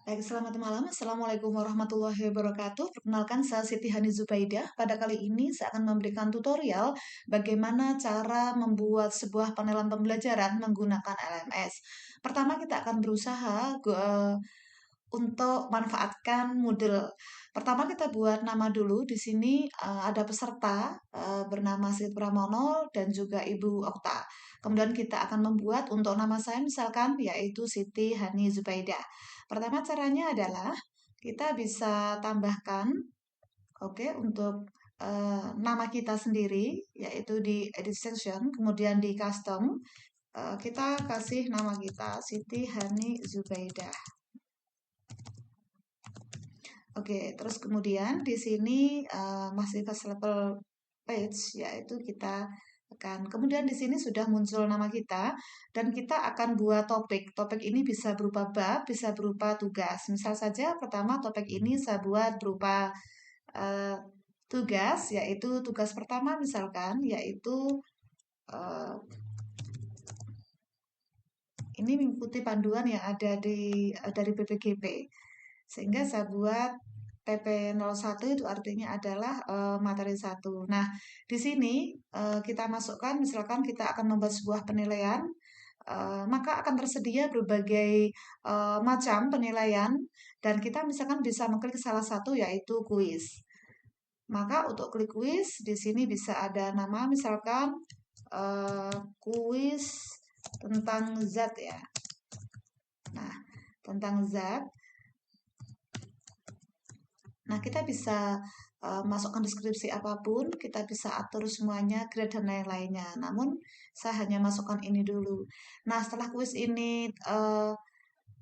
Baik, selamat malam. Assalamualaikum warahmatullahi wabarakatuh. Perkenalkan, saya Siti Hani Zubaidah. Pada kali ini saya akan memberikan tutorial bagaimana cara membuat sebuah panelan pembelajaran menggunakan LMS. Pertama, kita akan berusaha untuk manfaatkan Moodle. Pertama kita buat nama dulu. Di sini ada peserta bernama Siti Pramono dan juga Ibu Okta. Kemudian kita akan membuat untuk nama saya misalkan yaitu Siti Hani Zubaidah. Pertama caranya adalah kita bisa tambahkan, oke, untuk nama kita sendiri yaitu di edit section, kemudian di custom kita kasih nama kita Siti Hani Zubaidah. Oke, terus kemudian di sini masih first level page, yaitu kita tekan. Kemudian di sini sudah muncul nama kita dan kita akan buat topik. Topik ini bisa berupa bab, bisa berupa tugas. Misal saja pertama topik ini saya buat berupa eh, tugas, yaitu tugas pertama misalkan, yaitu eh, ini mengikuti panduan yang ada dari BPGP. Sehingga saya buat PP01 itu artinya adalah materi 1. Nah, di sini kita masukkan misalkan kita akan membuat sebuah penilaian, maka akan tersedia berbagai macam penilaian dan kita misalkan bisa mengklik salah satu yaitu kuis. Maka untuk klik kuis di sini bisa ada nama misalkan kuis tentang zat ya. Nah, tentang zat. Nah, kita bisa masukkan deskripsi apapun, kita bisa atur semuanya, grade dan lain-lainnya. Namun, saya hanya masukkan ini dulu. Nah, setelah kuis ini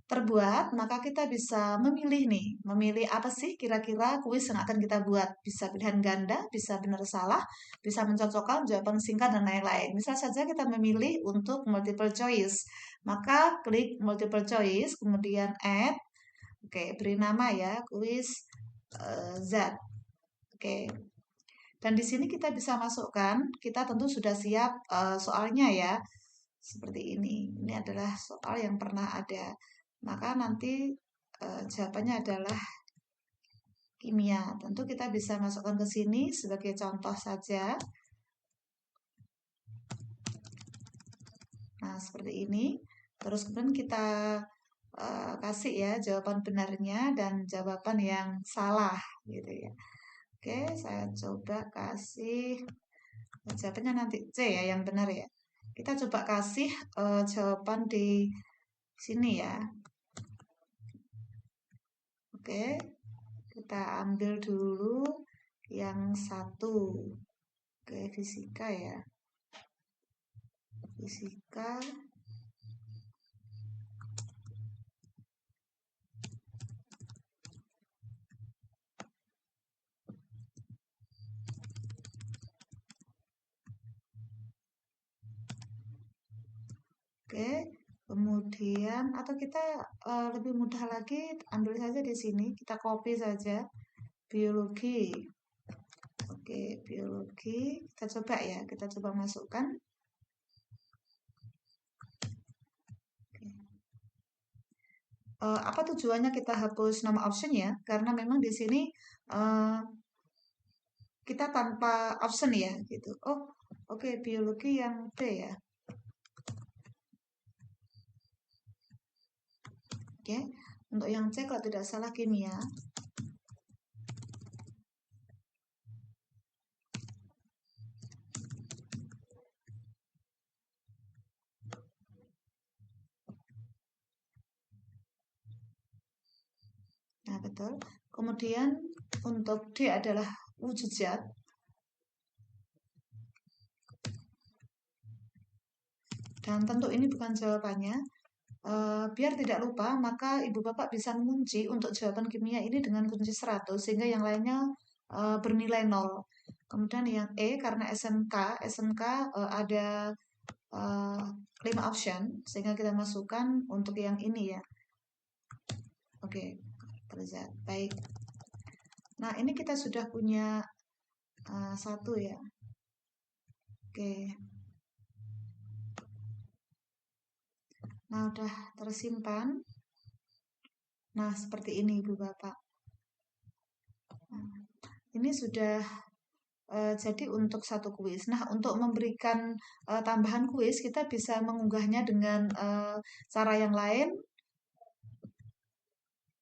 terbuat, maka kita bisa memilih nih, memilih apa sih kira-kira kuis yang akan kita buat. Bisa pilihan ganda, bisa benar salah, bisa mencocokkan jawaban singkat dan lain-lain. Misal saja kita memilih untuk multiple choice, maka klik multiple choice, kemudian add, oke, beri nama ya, kuis Z. Oke. Dan di sini kita bisa masukkan, kita tentu sudah siap soalnya ya. Seperti ini. Ini adalah soal yang pernah ada. Maka nanti jawabannya adalah kimia. Tentu kita bisa masukkan ke sini sebagai contoh saja. Nah, seperti ini. Terus kemudian kita kasih ya jawaban benarnya dan jawaban yang salah gitu ya. Oke, saya coba kasih jawabannya nanti C ya yang benar ya. Kita coba kasih jawaban di sini ya. Oke, kita ambil dulu yang satu. Oke, fisika ya. Fisika. Oke, kemudian atau kita lebih mudah lagi ambil saja di sini, kita copy saja biologi. Oke, biologi. Kita coba ya, kita coba masukkan. Apa tujuannya kita hapus nama option ya? Karena memang di sini uh, kita tanpa option ya, gitu. Oh, oke, biologi yang B ya. Oke, untuk yang C kalau tidak salah kimia. Nah, betul. Kemudian untuk D adalah wujud zat. Dan tentu ini bukan jawabannya. Biar tidak lupa, maka ibu bapak bisa mengunci untuk jawaban kimia ini dengan kunci 100, sehingga yang lainnya bernilai 0. Kemudian yang E, karena SMK ada 5 option, sehingga kita masukkan untuk yang ini ya. Oke, terlihat. Baik. Nah, ini kita sudah punya satu ya. Oke. Nah, udah tersimpan. Nah, seperti ini Ibu Bapak. Nah, ini sudah jadi untuk satu kuis. Nah, untuk memberikan tambahan kuis, kita bisa mengunggahnya dengan cara yang lain.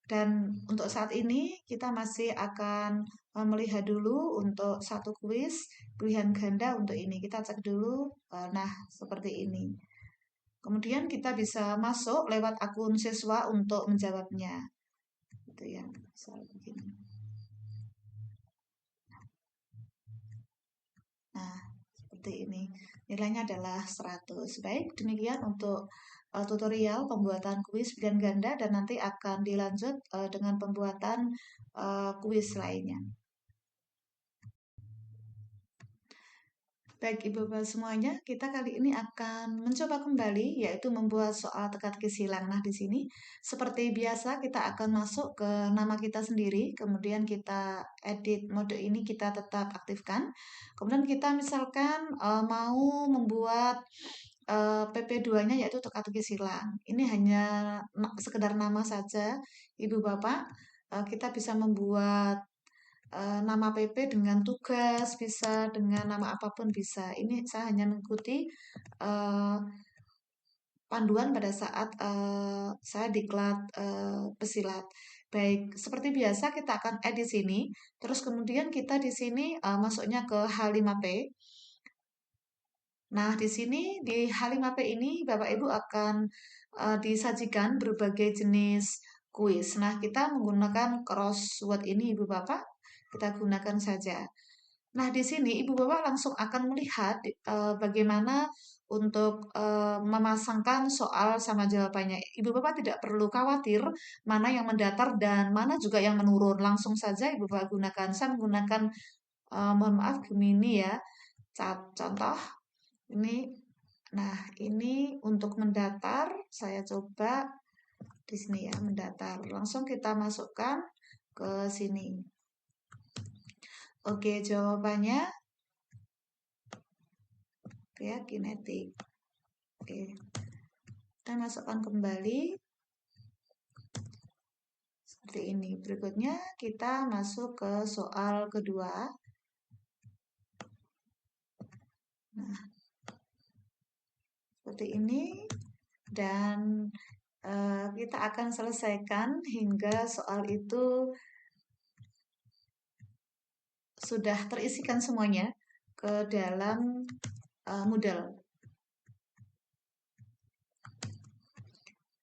Dan untuk saat ini kita masih akan melihat dulu untuk satu kuis pilihan ganda untuk ini. Kita cek dulu. Nah, seperti ini. Kemudian kita bisa masuk lewat akun siswa untuk menjawabnya. Gitu ya. Misal begini. Nah, seperti ini. Nilainya adalah 100. Baik, demikian untuk tutorial pembuatan kuis pilihan ganda dan nanti akan dilanjut dengan pembuatan kuis lainnya. Baik Ibu Bapak semuanya, kita kali ini akan mencoba kembali yaitu membuat soal teka-teki silang. Nah, di sini seperti biasa kita akan masuk ke nama kita sendiri, kemudian kita edit mode ini kita tetap aktifkan. Kemudian kita misalkan mau membuat PP2-nya yaitu teka-teki silang. Ini hanya sekedar nama saja, Ibu Bapak. Kita bisa membuat nama PP dengan tugas, bisa dengan nama apapun bisa. Ini saya hanya mengikuti uh, panduan pada saat saya diklat pesilat. Baik, seperti biasa kita akan add di sini. Terus kemudian kita di sini masuknya ke H5P. Nah, di sini di H5P ini Bapak Ibu akan disajikan berbagai jenis kuis. Nah, kita menggunakan crossword ini Ibu Bapak, kita gunakan saja. Nah, di sini Ibu Bapak langsung akan melihat bagaimana untuk memasangkan soal sama jawabannya. Ibu Bapak tidak perlu khawatir mana yang mendatar dan mana juga yang menurun. Langsung saja Ibu Bapak gunakan. Saya menggunakan, mohon maaf Gemini ya. Contoh ini. Nah, ini untuk mendatar. Saya coba di sini ya, mendatar. Langsung kita masukkan ke sini. Oke, jawabannya ya kinetik. Oke, kita masukkan kembali seperti ini. Berikutnya kita masuk ke soal kedua. Nah, seperti ini dan kita akan selesaikan hingga soal itu sudah terisikan semuanya ke dalam Moodle.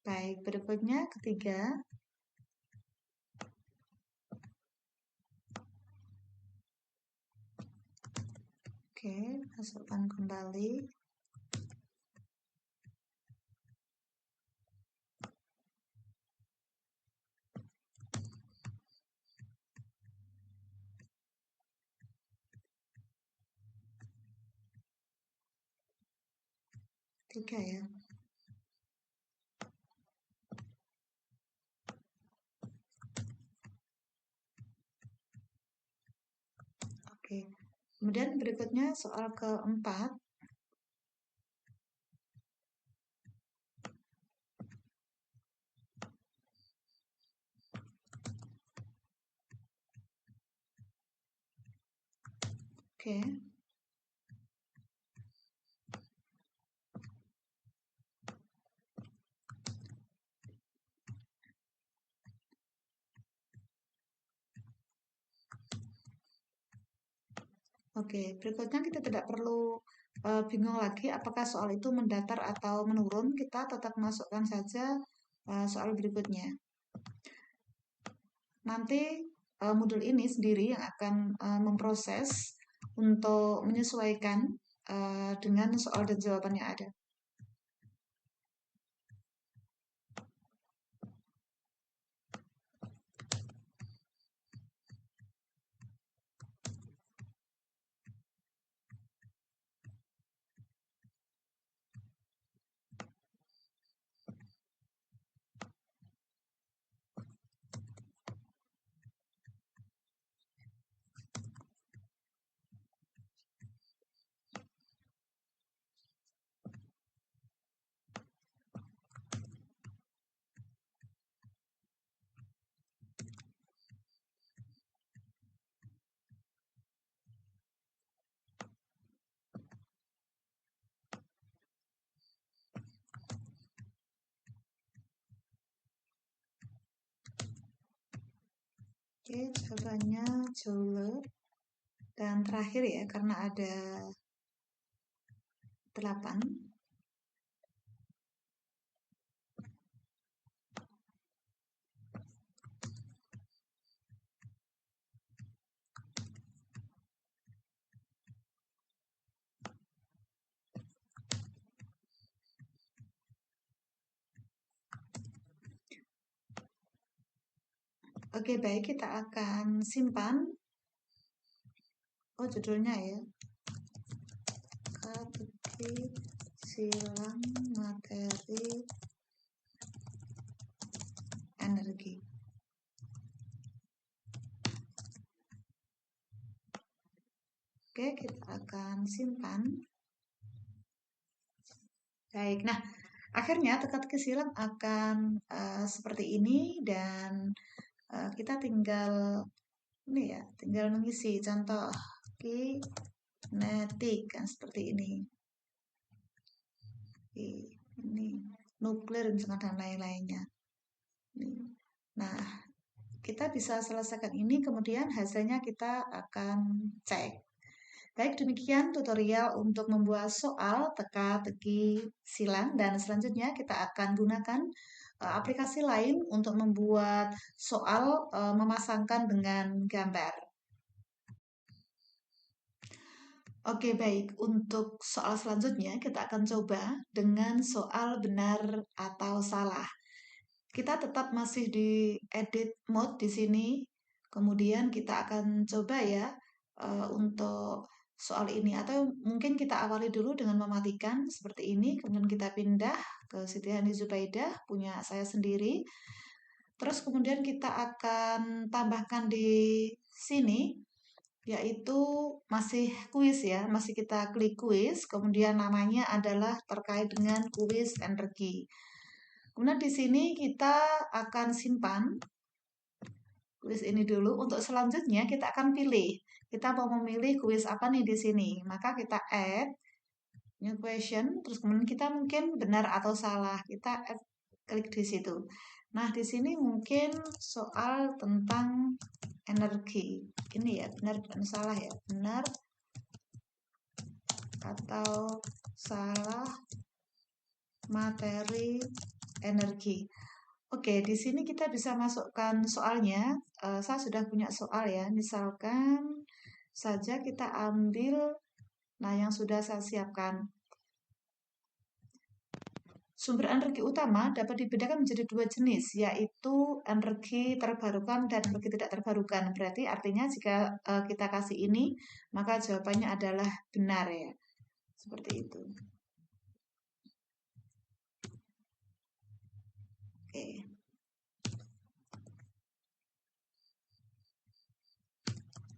Baik, berikutnya ketiga. Oke, masukkan kembali. Tiga ya. Oke, kemudian berikutnya soal keempat. Oke. Oke, berikutnya kita tidak perlu bingung lagi apakah soal itu mendatar atau menurun. Kita tetap masukkan saja soal berikutnya. Nanti modul ini sendiri yang akan memproses untuk menyesuaikan dengan soal dan jawaban yang ada. Oke, jawabannya Joule. Dan terakhir ya, karena ada 8. Oke, baik, kita akan simpan. Oh, judulnya ya. Teka-teki silang materi energi. Oke, kita akan simpan. Baik, nah akhirnya teka-teki silang akan seperti ini dan kita tinggal ini ya, tinggal mengisi contoh kinetik kan seperti ini. Ini nuklir misalkan dan lain-lainnya. Nah, kita bisa selesaikan ini, kemudian hasilnya kita akan cek. Baik, demikian tutorial untuk membuat soal teka-teki silang dan selanjutnya kita akan gunakan aplikasi lain untuk membuat soal memasangkan dengan gambar. Oke, baik. Untuk soal selanjutnya kita akan coba dengan soal benar atau salah. Kita tetap masih di edit mode di sini. Kemudian kita akan coba ya untuk soal ini atau mungkin kita awali dulu dengan mematikan seperti ini, kemudian kita pindah ke Siti Hani Zubaidah punya saya sendiri. Terus kemudian kita akan tambahkan di sini yaitu masih kuis ya, masih kita klik kuis, kemudian namanya adalah terkait dengan kuis energi. Kemudian di sini kita akan simpan kuis ini dulu. Untuk selanjutnya kita akan pilih. Kita mau memilih kuis apa nih di sini. Maka kita add new question, terus kemudian kita mungkin benar atau salah. Kita add, klik di situ. Nah, di sini mungkin soal tentang energi. Ini ya, benar dan salah ya. Benar atau salah materi energi. Oke, di sini kita bisa masukkan soalnya. Saya sudah punya soal ya. Misalkan saja kita ambil, nah yang sudah saya siapkan. Sumber energi utama dapat dibedakan menjadi 2 jenis, yaitu energi terbarukan dan energi tidak terbarukan. Berarti artinya jika kita kasih ini, maka jawabannya adalah benar ya. Seperti itu. Oke.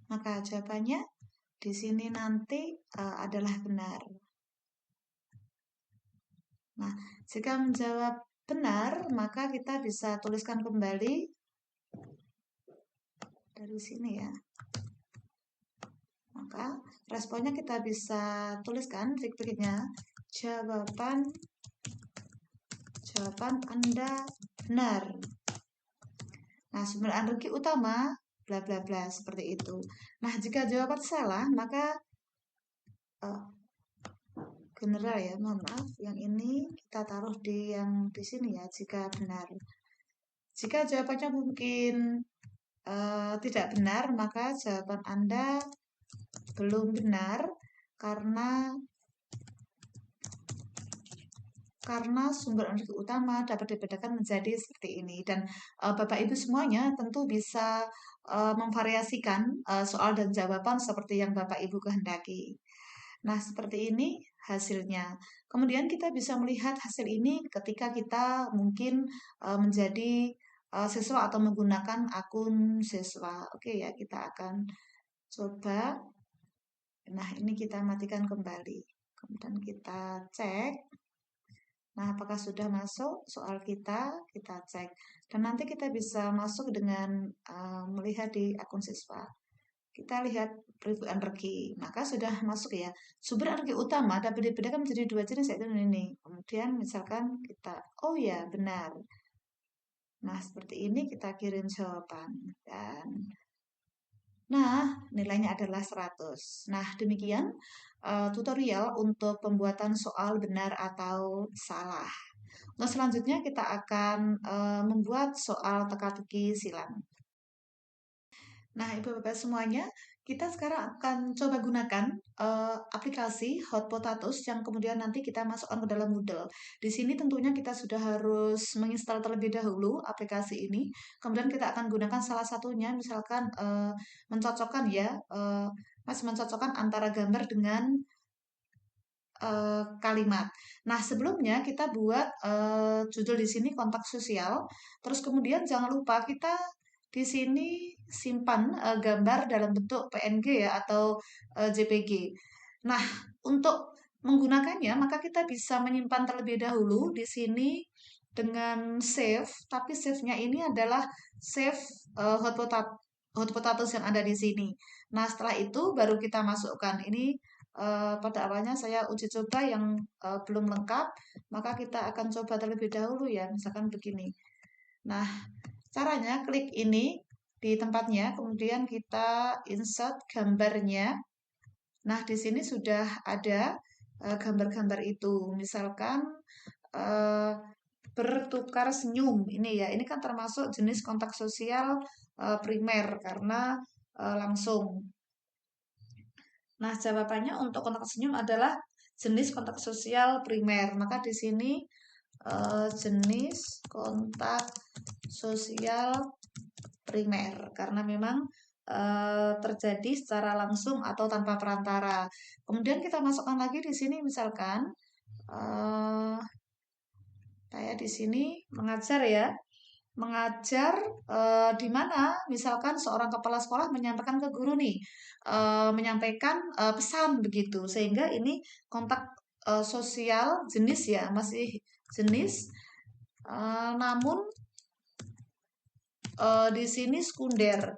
Maka jawabannya di sini nanti adalah benar. Nah, jika menjawab benar, maka kita bisa tuliskan kembali dari sini ya. Maka responnya kita bisa tuliskan trik-triknya. Jawaban Anda benar. Nah, sumber energi utama bla bla bla seperti itu. Nah, jika jawaban salah, maka general ya, mohon maaf, yang ini kita taruh di yang di sini ya jika benar. Jika jawabannya mungkin tidak benar, maka jawaban Anda belum benar karena sumber energi utama dapat dibedakan menjadi seperti ini. Dan Bapak Ibu semuanya tentu bisa memvariasikan soal dan jawaban seperti yang Bapak Ibu kehendaki. Nah, seperti ini hasilnya. Kemudian kita bisa melihat hasil ini ketika kita mungkin menjadi siswa atau menggunakan akun siswa. Oke ya, kita akan coba. Nah, ini kita matikan kembali. Kemudian kita cek. Nah, apakah sudah masuk soal kita? Kita cek. Dan nanti kita bisa masuk dengan melihat di akun siswa. Kita lihat preview energi. Maka sudah masuk ya. Sumber energi utama dapat dibedakan menjadi 2 jenis yaitu ini. Kemudian misalkan kita, oh ya benar. Nah, seperti ini kita kirim jawaban. Dan Nah, nilainya adalah 100. Nah, demikian tutorial untuk pembuatan soal benar atau salah. Nah, selanjutnya kita akan membuat soal teka-teki silang. Nah, Ibu Bapak semuanya, kita sekarang akan coba gunakan aplikasi Hot Potatoes yang kemudian nanti kita masukkan ke dalam Moodle. Di sini tentunya kita sudah harus menginstal terlebih dahulu aplikasi ini. Kemudian kita akan gunakan salah satunya, misalkan mencocokkan ya, Mas mencocokkan antara gambar dengan kalimat. Nah, sebelumnya kita buat judul di sini kontak sosial. Terus kemudian jangan lupa kita di sini simpan gambar dalam bentuk PNG ya atau JPG. Nah, untuk menggunakannya maka kita bisa menyimpan terlebih dahulu di sini dengan save, tapi save-nya ini adalah save hot potatoes yang ada di sini. Nah, setelah itu baru kita masukkan ini. Pada awalnya saya uji coba yang belum lengkap, maka kita akan coba terlebih dahulu ya, misalkan begini. Nah, caranya klik ini di tempatnya, kemudian kita insert gambarnya. Nah, di sini sudah ada gambar-gambar itu, misalkan eh, bertukar senyum ini ya, ini kan termasuk jenis kontak sosial primer karena langsung. Nah, jawabannya untuk kontak senyum adalah jenis kontak sosial primer. Maka di sini jenis kontak sosial primer karena memang terjadi secara langsung atau tanpa perantara. Kemudian kita masukkan lagi di sini misalkan eh, kayak di sini mengajar ya. Mengajar di mana misalkan seorang kepala sekolah menyampaikan ke guru nih menyampaikan pesan begitu sehingga ini kontak sosial jenis ya masih jenis namun di sini sekunder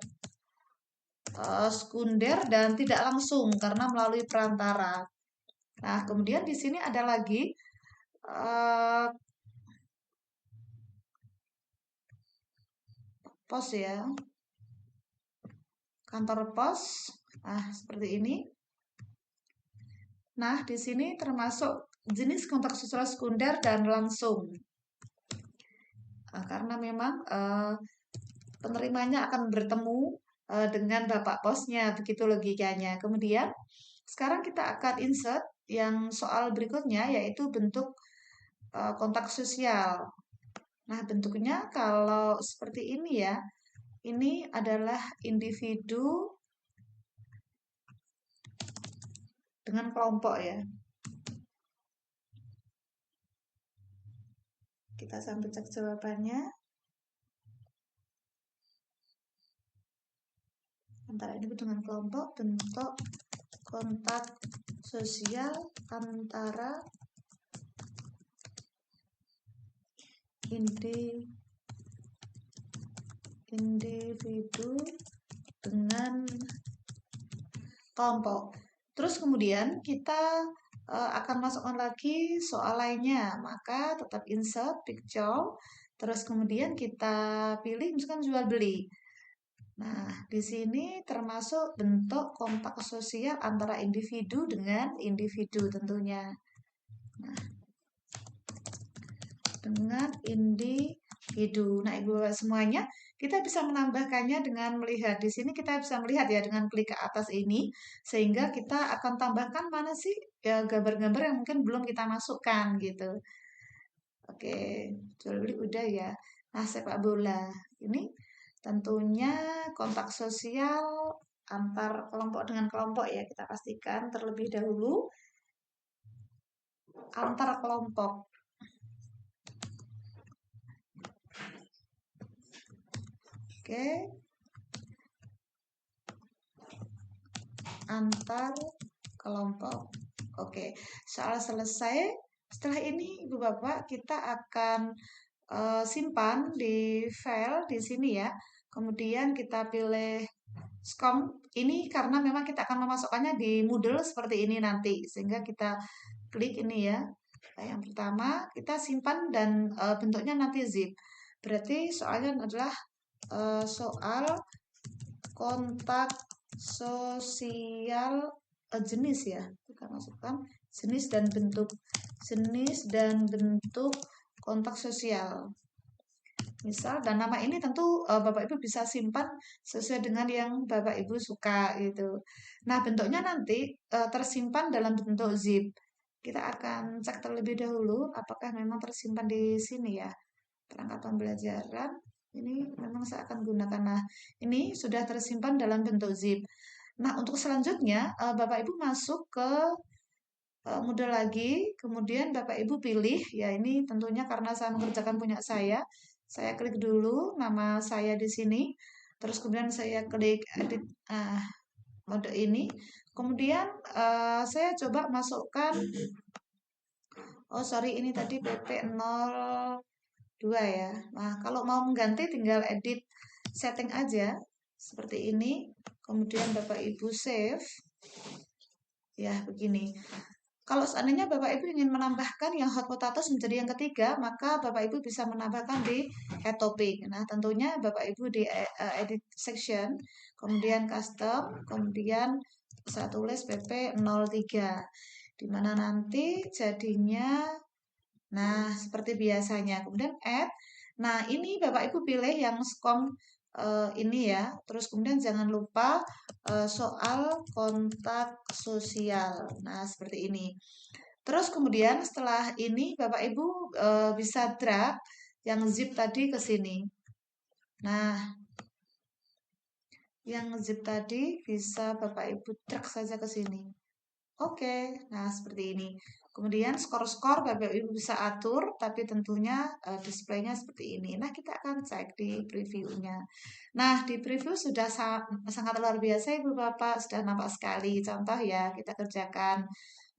dan tidak langsung karena melalui perantara. Nah, kemudian di sini ada lagi uh, pos ya, kantor pos. Nah, seperti ini. Nah, di sini termasuk jenis kontak sosial sekunder dan langsung. Karena memang penerimanya akan bertemu dengan bapak posnya, begitu logikanya. Kemudian, sekarang kita akan insert yang soal berikutnya, yaitu bentuk kontak sosial. Nah, bentuknya kalau seperti ini ya, ini adalah individu dengan kelompok ya. Kita sambil cek jawabannya. Antara individu dengan kelompok, bentuk kontak sosial antara individu dengan kelompok. Terus kemudian kita akan masukkan lagi soal lainnya. Maka tetap insert picture. Terus kemudian kita pilih misalkan jual beli. Nah, di sini termasuk bentuk kontak sosial antara individu dengan individu tentunya. Nah, dengan individu. Nah, Ibu Bapak semuanya, kita bisa menambahkannya dengan melihat. Di sini kita bisa melihat ya dengan klik ke atas ini, sehingga kita akan tambahkan mana sih ya gambar-gambar yang mungkin belum kita masukkan gitu. Oke, jual beli udah ya. Nah, sepak bola. Ini tentunya kontak sosial antar kelompok dengan kelompok ya. Kita pastikan terlebih dahulu antar kelompok. Oke. Antar kelompok. Oke, soal selesai. Setelah ini, Ibu Bapak, kita akan simpan di file di sini ya. Kemudian kita pilih SCOM. Ini karena memang kita akan memasukkannya di Moodle seperti ini nanti. Sehingga kita klik ini ya. Nah, yang pertama, kita simpan dan bentuknya nanti zip. Berarti soalnya adalah soal kontak sosial jenis ya, kita masukkan jenis dan bentuk kontak sosial. Misal, dan nama ini tentu Bapak Ibu bisa simpan sesuai dengan yang Bapak Ibu suka gitu. Nah, bentuknya nanti tersimpan dalam bentuk zip. Kita akan cek terlebih dahulu apakah memang tersimpan di sini ya. Perangkat pembelajaran ini memang saya akan gunakan. Nah, ini sudah tersimpan dalam bentuk zip. Nah, untuk selanjutnya Bapak Ibu masuk ke Moodle lagi, kemudian Bapak Ibu pilih, ya ini tentunya karena saya mengerjakan punya saya klik dulu nama saya di sini, terus kemudian saya klik edit mode ini, kemudian saya coba masukkan, oh sorry ini tadi PP02 ya. Nah kalau mau mengganti tinggal edit setting aja, seperti ini, kemudian Bapak Ibu save, ya begini. Kalau seandainya Bapak Ibu ingin menambahkan yang hot potatoes menjadi yang ketiga, maka Bapak Ibu bisa menambahkan di head topic. Nah, tentunya Bapak Ibu di edit section, kemudian custom, kemudian saya tulis PP03. Di mana nanti jadinya, nah seperti biasanya. Kemudian add. Nah, ini Bapak Ibu pilih yang skom ini ya. Terus kemudian jangan lupa soal kontak sosial. Nah, seperti ini. Terus kemudian setelah ini Bapak Ibu bisa drag yang zip tadi ke sini. Nah, yang zip tadi bisa Bapak Ibu drag saja ke sini. Oke, nah seperti ini. Kemudian skor-skor Bapak Ibu bisa atur, tapi tentunya displaynya seperti ini. Nah, kita akan cek di previewnya. Nah, di preview sudah sangat luar biasa Ibu Bapak, sudah nampak sekali. Contoh ya, kita kerjakan.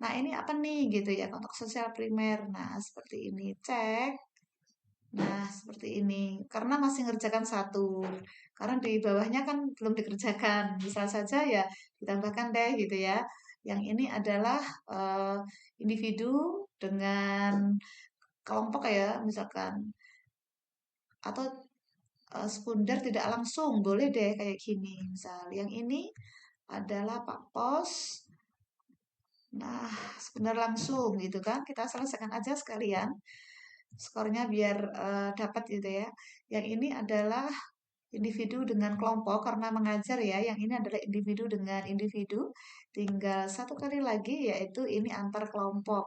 Nah, ini apa nih gitu ya, kontak sosial primer. Nah, seperti ini. Cek. Nah, seperti ini. Karena masih ngerjakan satu. Karena di bawahnya kan belum dikerjakan. Bisa saja ya ditambahkan deh gitu ya. Yang ini adalah eh, individu dengan kelompok ya, misalkan. Atau sekunder tidak langsung. Boleh deh kayak gini. Misal yang ini adalah Pak Pos. Nah, sekunder langsung gitu kan. Kita selesaikan aja sekalian. Skornya biar dapat gitu ya. Yang ini adalah individu dengan kelompok karena mengajar ya. Yang ini adalah individu dengan individu. Tinggal satu kali lagi yaitu ini antar kelompok.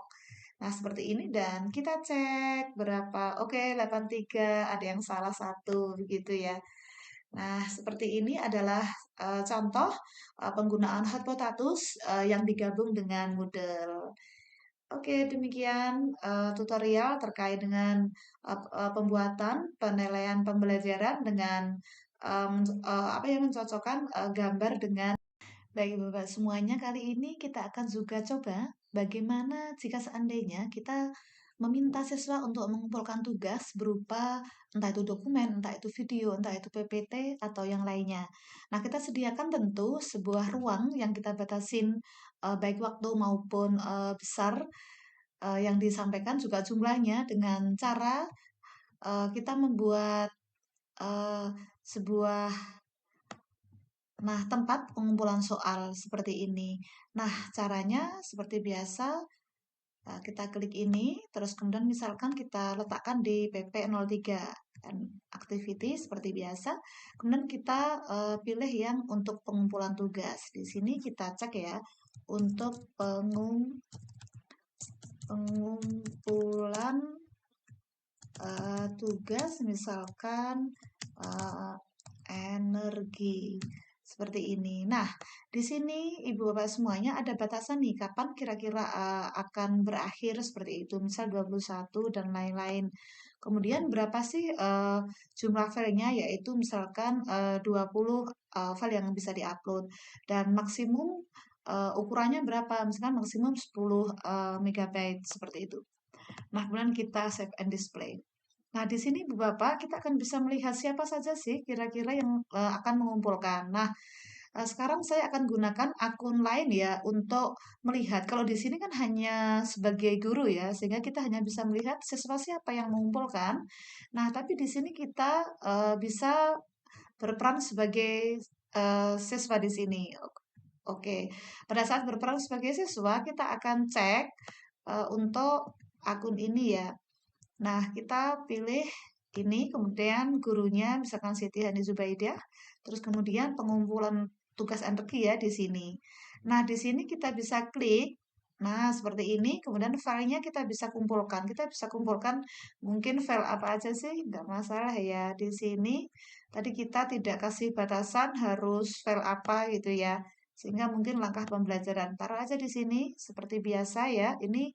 Nah, seperti ini dan kita cek berapa. Oke, 83, ada yang salah satu begitu ya. Nah, seperti ini adalah contoh penggunaan hot potatoes yang digabung dengan Moodle. Oke, demikian tutorial terkait dengan pembuatan penilaian pembelajaran dengan apa yang mencocokkan gambar dengan baik Bapak semuanya. Kali ini kita akan juga coba bagaimana jika seandainya kita meminta siswa untuk mengumpulkan tugas berupa entah itu dokumen, entah itu video, entah itu PPT atau yang lainnya. Nah, kita sediakan tentu sebuah ruang yang kita batasin baik waktu maupun besar yang disampaikan juga jumlahnya dengan cara kita membuat eh, sebuah tempat pengumpulan soal seperti ini. Nah, caranya seperti biasa kita klik ini, terus kemudian misalkan kita letakkan di PP03 dan activity seperti biasa. Kemudian kita pilih yang untuk pengumpulan tugas. Di sini kita cek ya untuk pengumpulan tugas misalkan energi seperti ini. Nah, di sini Ibu Bapak semuanya ada batasan nih kapan kira-kira akan berakhir seperti itu. Misal 21 dan lain-lain. Kemudian berapa sih jumlah filenya yaitu misalkan 20 file yang bisa diupload dan maksimum ukurannya berapa? Misalkan maksimum 10 megabyte seperti itu. Nah, kemudian kita save and display. Nah, di sini Bu Bapak, kita akan bisa melihat siapa saja sih kira-kira yang akan mengumpulkan. Nah, sekarang saya akan gunakan akun lain ya untuk melihat. Kalau di sini kan hanya sebagai guru ya, sehingga kita hanya bisa melihat siswa siapa yang mengumpulkan. Nah, tapi di sini kita bisa berperan sebagai siswa di sini. Oke, pada saat berperan sebagai siswa, kita akan cek untuk akun ini ya. Nah, kita pilih ini, kemudian gurunya, misalkan Siti Hani Zubaidah, terus kemudian pengumpulan tugas energi ya di sini. Nah, di sini kita bisa klik. Nah, seperti ini, kemudian filenya kita bisa kumpulkan. Kita bisa kumpulkan mungkin file apa aja sih, nggak masalah ya. Di sini, tadi kita tidak kasih batasan harus file apa gitu ya. Sehingga mungkin langkah pembelajaran. Taruh aja di sini, seperti biasa ya. Ini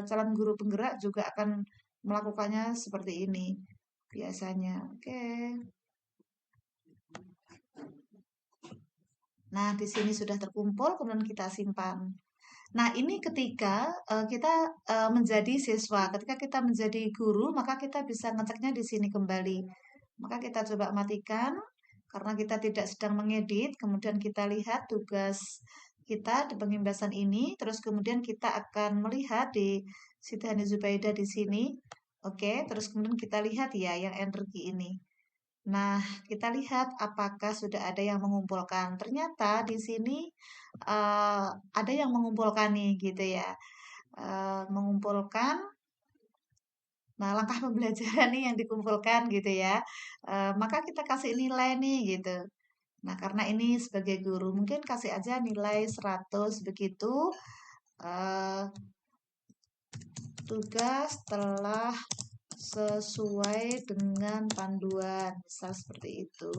calon guru penggerak juga akan melakukannya seperti ini biasanya. Oke. Nah, di sini sudah terkumpul, kemudian kita simpan. Nah, ini ketika kita menjadi siswa, ketika kita menjadi guru, maka kita bisa ngeceknya di sini kembali. Maka kita coba matikan, karena kita tidak sedang mengedit, kemudian kita lihat tugas kita di pengimbasan ini, terus kemudian kita akan melihat di Siti Hani Zubaidah di sini. Oke, terus kemudian kita lihat ya yang energi ini. Nah, kita lihat apakah sudah ada yang mengumpulkan. Ternyata di sini ada yang mengumpulkan nih, gitu ya. Mengumpulkan. Nah, langkah pembelajaran nih yang dikumpulkan gitu ya. Maka kita kasih nilai nih gitu. Nah, karena ini sebagai guru, mungkin kasih aja nilai 100 begitu. eh, Tugas telah sesuai dengan panduan, misal seperti itu.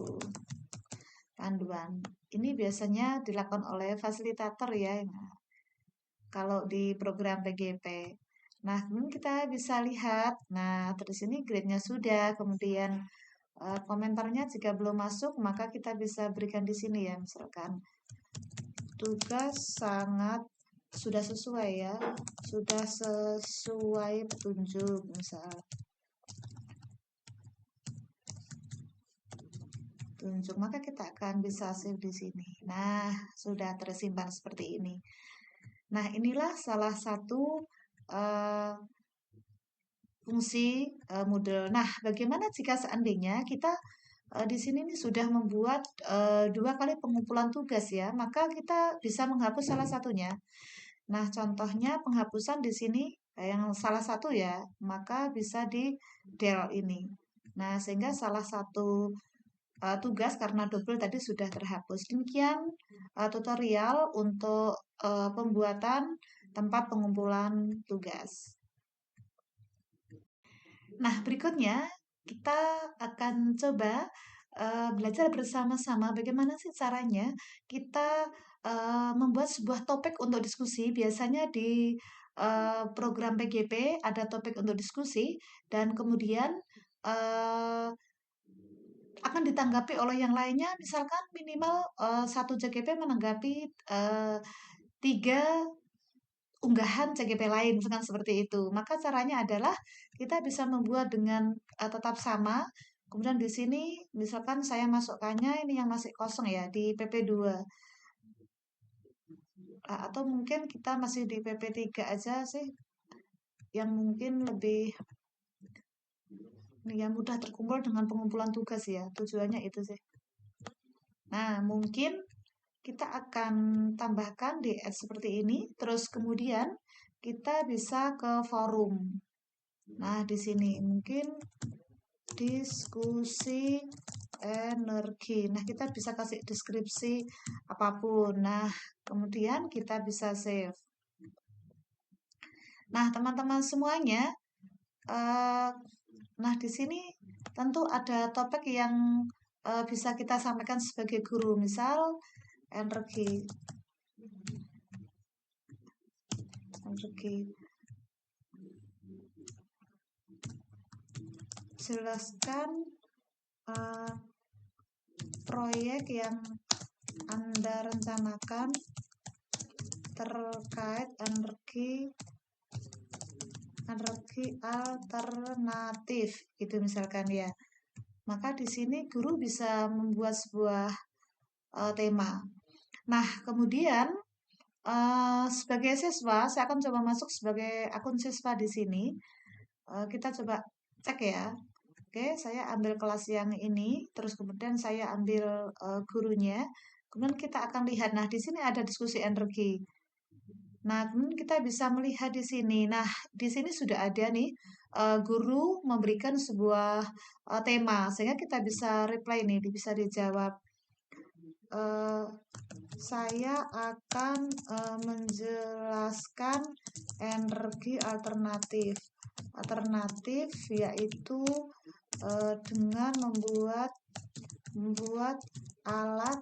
Panduan. Ini biasanya dilakukan oleh fasilitator ya, nah, kalau di program PGP. Nah, kemudian kita bisa lihat, nah, terus ini grade-nya sudah, kemudian komentarnya jika belum masuk, maka kita bisa berikan di sini ya, misalkan tugas sangat sudah sesuai ya, sudah sesuai petunjuk, misal tunjuk, maka kita akan bisa save di sini. Nah, sudah tersimpan seperti ini. Nah, inilah salah satu uh, fungsi Moodle. Nah, bagaimana jika seandainya kita di sini nih sudah membuat 2 kali pengumpulan tugas ya, maka kita bisa menghapus salah satunya. Nah, contohnya penghapusan di sini yang salah satu ya, maka bisa di del ini. Nah, sehingga salah satu tugas karena double tadi sudah terhapus. Demikian tutorial untuk pembuatan tempat pengumpulan tugas. Nah, berikutnya kita akan coba belajar bersama-sama bagaimana sih caranya kita membuat sebuah topik untuk diskusi. Biasanya di program PGP ada topik untuk diskusi dan kemudian eh, akan ditanggapi oleh yang lainnya. Misalkan minimal satu CGP menanggapi 3 unggahan CGP lain, misalkan seperti itu. Maka caranya adalah kita bisa membuat dengan tetap sama. Kemudian di sini misalkan saya masukkannya ini yang masih kosong ya di PP2. Atau mungkin kita masih di PP3 aja sih yang mungkin lebih yang mudah terkumpul dengan pengumpulan tugas ya. Tujuannya itu sih. Nah, mungkin kita akan tambahkan di add seperti ini. Terus kemudian kita bisa ke forum. Nah, di sini mungkin diskusi energi. Nah, kita bisa kasih deskripsi apapun. Nah, kemudian kita bisa save. Nah, teman-teman semuanya, nah di sini tentu ada topik yang bisa kita sampaikan sebagai guru. Misal energi. Jelaskan proyek yang Anda rencanakan terkait energi alternatif gitu misalkan ya. Maka di sini guru bisa membuat sebuah tema. Nah, kemudian sebagai siswa, saya akan coba masuk sebagai akun siswa di sini. Kita coba cek ya. Oke, saya ambil kelas yang ini, terus kemudian saya ambil gurunya. Kemudian kita akan lihat, nah di sini ada diskusi energi. Nah, kemudian kita bisa melihat di sini. Nah, di sini sudah ada nih guru memberikan sebuah tema, sehingga kita bisa reply nih, bisa dijawab. Eh, saya akan menjelaskan energi alternatif. Alternatif yaitu dengan membuat alat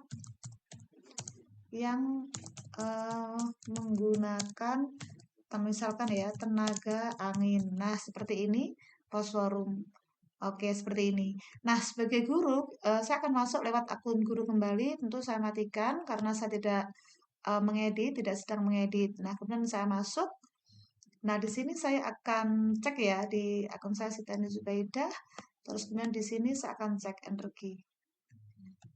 yang menggunakan misalkan ya tenaga angin. Nah, seperti ini fosforum. Oke, seperti ini. Nah, sebagai guru, saya akan masuk lewat akun guru kembali. Tentu saya matikan karena saya tidak mengedit, tidak sedang mengedit. Nah, kemudian saya masuk. Nah, di sini saya akan cek ya di akun saya Sitani Zubaidah. Terus kemudian di sini saya akan cek energi.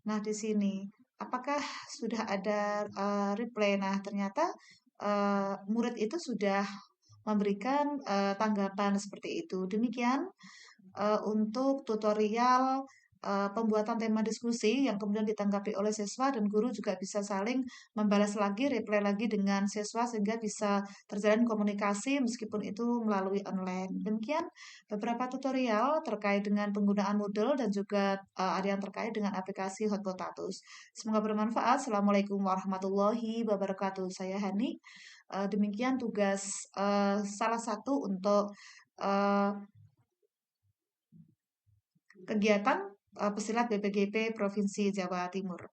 Nah, di sini apakah sudah ada replay? Nah, ternyata murid itu sudah memberikan tanggapan seperti itu. Demikian untuk tutorial pembuatan tema diskusi yang kemudian ditanggapi oleh siswa dan guru juga bisa saling membalas lagi, reply lagi dengan siswa sehingga bisa terjalin komunikasi meskipun itu melalui online. Demikian beberapa tutorial terkait dengan penggunaan Moodle dan juga ada yang terkait dengan aplikasi Hot Potatos. Semoga bermanfaat. Assalamualaikum warahmatullahi wabarakatuh. Saya Hani. Demikian tugas salah satu untuk uh, kegiatan pesilat BPGP Provinsi Jawa Timur.